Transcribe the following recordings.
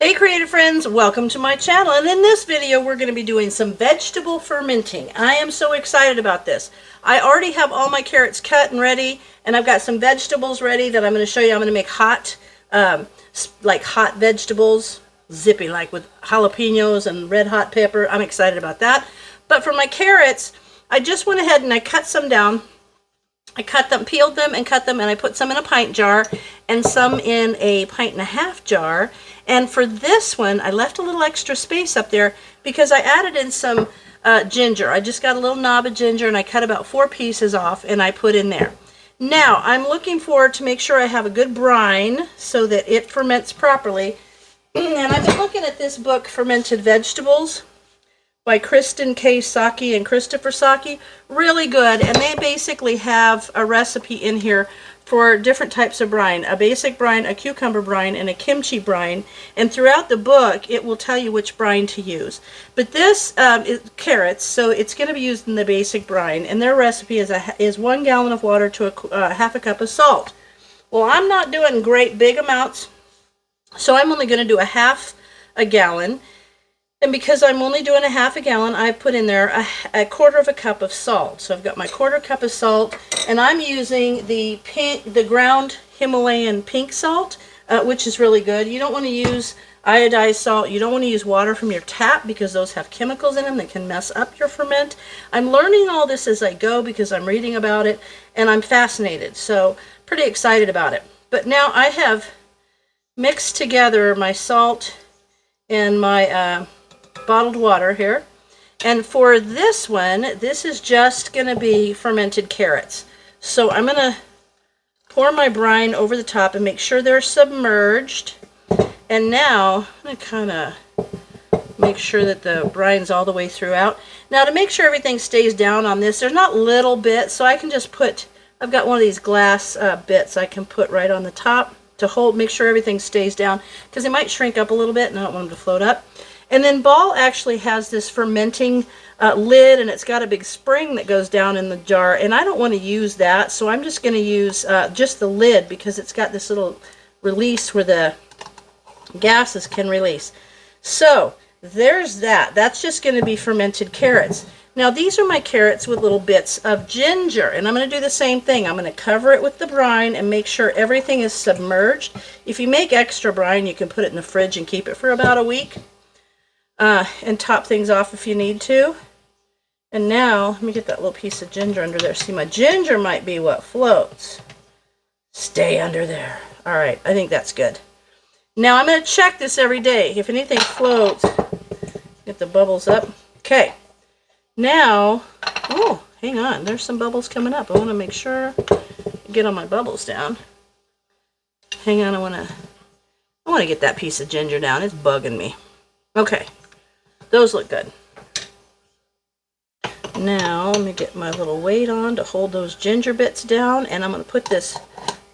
Hey creative friends, welcome to my channel, and in this video we're going to be doing some vegetable fermenting. I am so excited about this. I already have all my carrots cut and ready, and I've got some vegetables ready that I'm going to show you. I'm going to make hot, like hot vegetables, zipping, like with jalapenos and red hot pepper. I'm excited about that. But for my carrots, I just went ahead and I cut some down. I cut them, peeled them and cut them, and I put some in a pint jar and some in a 1.5-pint jar. And for this one, I left a little extra space up there because I added in some ginger. I just got a little knob of ginger and I cut about 4 pieces off and I put in there. Now, I'm looking forward to make sure I have a good brine so that it ferments properly. And I've been looking at this book, Fermented Vegetables, by Kristen K. Saki and Christopher Saki. Really good, and they basically have a recipe in here for different types of brine. A basic brine, a cucumber brine, and a kimchi brine. And throughout the book, it will tell you which brine to use. But this is carrots, so it's going to be used in the basic brine. And their recipe is 1 gallon of water to a half a cup of salt. Well, I'm not doing great big amounts, so I'm only going to do a half a gallon. And because I'm only doing a half a gallon, I put in there a 1/4 cup of salt. So I've got my 1/4 cup of salt, and I'm using the ground Himalayan pink salt, which is really good. You don't want to use iodized salt. You don't want to use water from your tap because those have chemicals in them that can mess up your ferment. I'm learning all this as I go because I'm reading about it, and I'm fascinated. So pretty excited about it. But now I have mixed together my salt and my bottled water here, and for this one, this is just going to be fermented carrots. So I'm going to pour my brine over the top and make sure they're submerged. And now I'm going to kind of make sure that the brine's all the way throughout. Now, to make sure everything stays down on this, there's not little bits, so I can just put, I've got one of these glass bits I can put right on the top to hold, make sure everything stays down, because it might shrink up a little bit and I don't want them to float up. And then Ball actually has this fermenting lid, and it's got a big spring that goes down in the jar, and I don't want to use that, so I'm just going to use just the lid because it's got this little release where the gases can release. So there's that. That's just going to be fermented carrots. Now these are my carrots with little bits of ginger, and I'm going to do the same thing. I'm going to cover it with the brine and make sure everything is submerged. If you make extra brine, you can put it in the fridge and keep it for about a week. And top things off if you need to. And now, let me get that little piece of ginger under there. See, my ginger might be what floats. Stay under there. Alright, I think that's good. Now I'm going to check this every day. If anything floats, get the bubbles up. Okay. Now, oh, hang on. There's some bubbles coming up. I want to make sure I get all my bubbles down. Hang on, I want to get that piece of ginger down. It's bugging me. Okay. Those look good. Now, let me get my little weight on to hold those ginger bits down, and I'm going to put this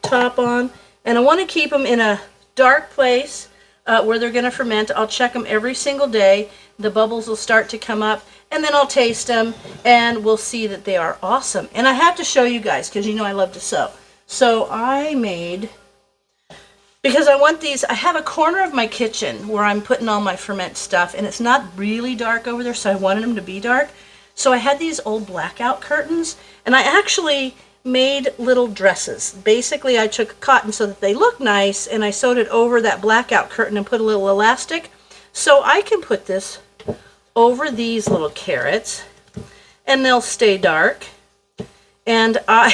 top on. And I want to keep them in a dark place where they're going to ferment. I'll check them every single day. The bubbles will start to come up, and then I'll taste them, and we'll see that they are awesome. And I have to show you guys, because you know I love to sew. So I made... because I want these, I have a corner of my kitchen where I'm putting all my ferment stuff, and it's not really dark over there, so I wanted them to be dark. So I had these old blackout curtains, and I actually made little dresses. Basically, I took cotton so that they look nice, and I sewed it over that blackout curtain and put a little elastic. So I can put this over these little carrots, and they'll stay dark. And I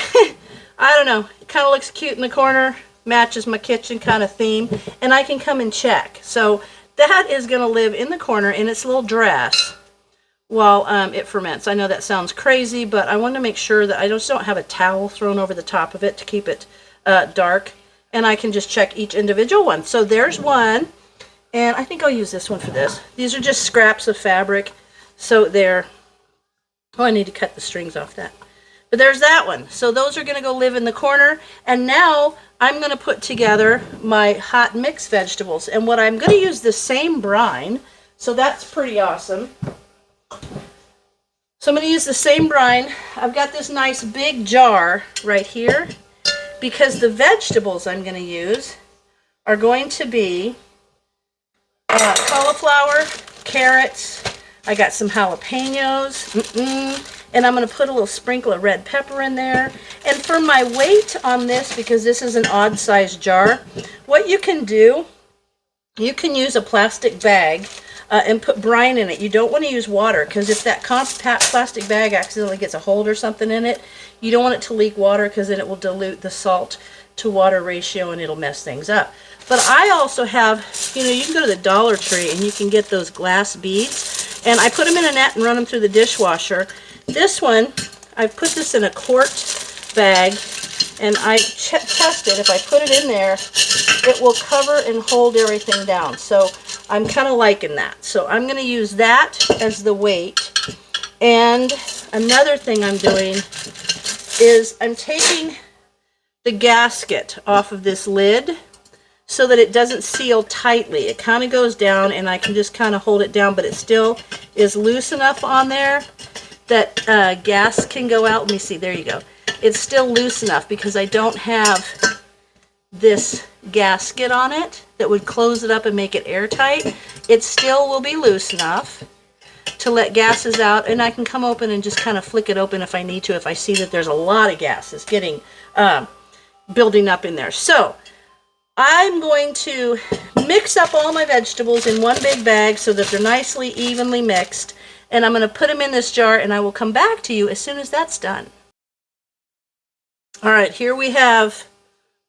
don't know, it kind of looks cute in the corner. Matches my kitchen kind of theme, and I can come and check. So that is going to live in the corner in its little dress while it ferments. I know that sounds crazy, but I want to make sure that I just don't have a towel thrown over the top of it to keep it dark, and I can just check each individual one. So there's one, and I think I'll use this one for this. These are just scraps of fabric, so they're, oh, I need to cut the strings off that. But there's that one. So those are going to go live in the corner. And now I'm going to put together my hot mixed vegetables. And what I'm going to use the same brine. So that's pretty awesome. So I'm going to use the same brine. I've got this nice big jar right here because the vegetables I'm going to use are going to be cauliflower, carrots. I got some jalapenos. And I'm going to put a little sprinkle of red pepper in there. And for my weight on this, because this is an odd size jar, what you can do, you can use a plastic bag and put brine in it. You don't want to use water, because if that compact plastic bag accidentally gets a hold or something in it, you don't want it to leak water, because then it will dilute the salt to water ratio and it'll mess things up. But I also have, you know, you can go to the Dollar Tree and you can get those glass beads, and I put them in a net and run them through the dishwasher. This one, I've put this in a quart bag, and I tested, if I put it in there, it will cover and hold everything down. So I'm kind of liking that. So I'm going to use that as the weight. And another thing I'm doing is I'm taking the gasket off of this lid so that it doesn't seal tightly. It kind of goes down, and I can just kind of hold it down, but it still is loose enough on there that gas can go out. Let me see, there you go. It's still loose enough because I don't have this gasket on it that would close it up and make it airtight. It still will be loose enough to let gases out, and I can come open and just kind of flick it open if I need to, if I see that there's a lot of gases getting building up in there. So I'm going to mix up all my vegetables in one big bag so that they're nicely evenly mixed, and I'm going to put them in this jar, and I will come back to you as soon as that's done. All right, here we have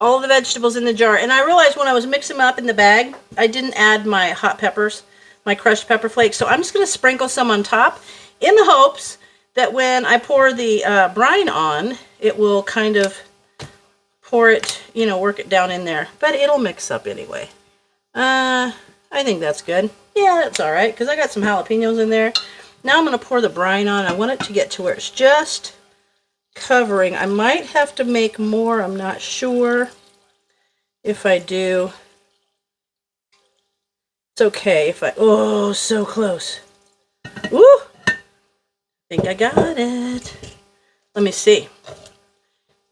all the vegetables in the jar, and I realized when I was mixing them up in the bag, I didn't add my hot peppers, my crushed pepper flakes, so I'm just going to sprinkle some on top in the hopes that when I pour the brine on, it will kind of pour it, you know, work it down in there, but it'll mix up anyway. I think that's good. Yeah, that's all right, because I got some jalapenos in there. Now I'm going to pour the brine on. I want it to get to where it's just covering. I might have to make more. I'm not sure. If I do, it's okay. If I, oh, so close. Woo! I think I got it. Let me see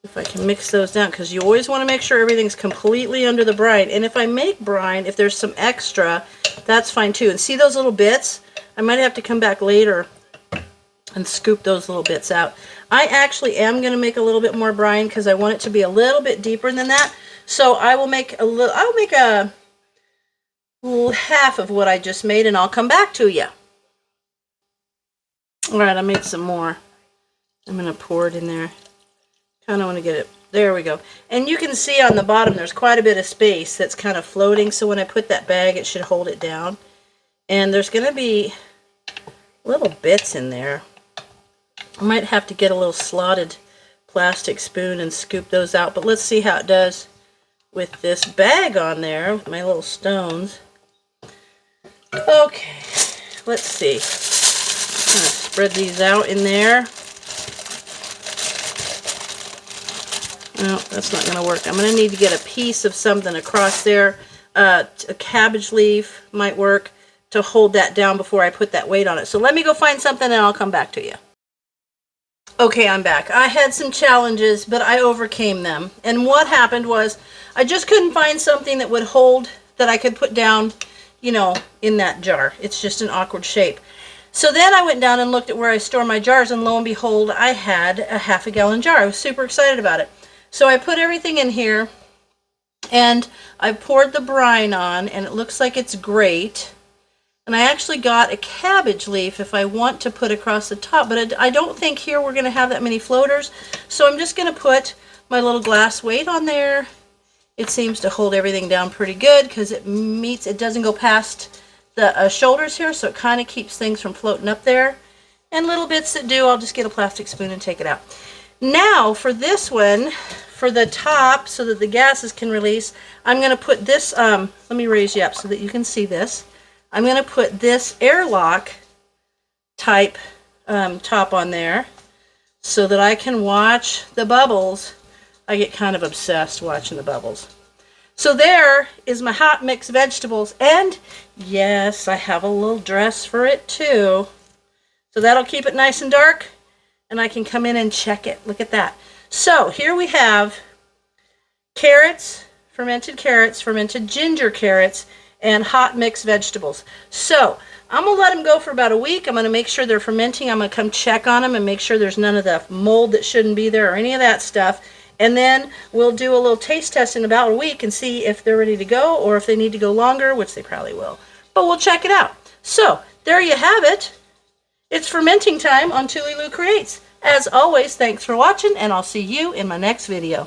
if I can mix those down, because you always want to make sure everything's completely under the brine. And if I make brine, if there's some extra, that's fine too. And see those little bits? I might have to come back later and scoop those little bits out. I actually am going to make a little bit more brine because I want it to be a little bit deeper than that. So I will make a little, I'll make a half of what I just made, and I'll come back to you. All right, I made some more. I'm going to pour it in there. Kind of want to get it, there we go. And you can see on the bottom there's quite a bit of space that's kind of floating, so when I put that bag it should hold it down. And there's going to be little bits in there. I might have to get a little slotted plastic spoon and scoop those out, but let's see how it does with this bag on there with my little stones. Okay, let's see. I'm going to spread these out in there. No, that's not going to work. I'm going to need to get a piece of something across there. A cabbage leaf might work to hold that down before I put that weight on it. So let me go find something and I'll come back to you. Okay, I'm back. I had some challenges, but I overcame them. And what happened was I just couldn't find something that would hold, that I could put down, you know, in that jar. It's just an awkward shape. So then I went down and looked at where I store my jars, and lo and behold, I had a half-a-gallon jar. I was super excited about it. So I put everything in here, and I poured the brine on, and it looks like it's great. And I actually got a cabbage leaf if I want to put across the top, but I don't think here we're going to have that many floaters. So I'm just going to put my little glass weight on there. It seems to hold everything down pretty good because it meets, it doesn't go past the shoulders here, so it kind of keeps things from floating up there. And little bits that do, I'll just get a plastic spoon and take it out. Now for this one, for the top, so that the gases can release, I'm going to put this, let me raise you up so that you can see this. I'm going to put this airlock type top on there so that I can watch the bubbles. I get kind of obsessed watching the bubbles. So there is my hot mixed vegetables, and yes, I have a little dress for it too. So that'll keep it nice and dark, and I can come in and check it. Look at that. So here we have carrots, fermented ginger carrots, and hot mixed vegetables. So I'm going to let them go for about a week. I'm going to make sure they're fermenting. I'm going to come check on them and make sure there's none of the mold that shouldn't be there or any of that stuff. And then we'll do a little taste test in about a week and see if they're ready to go or if they need to go longer, which they probably will. But we'll check it out. So there you have it. It's fermenting time on Tuliloo Creates. As always, thanks for watching, and I'll see you in my next video.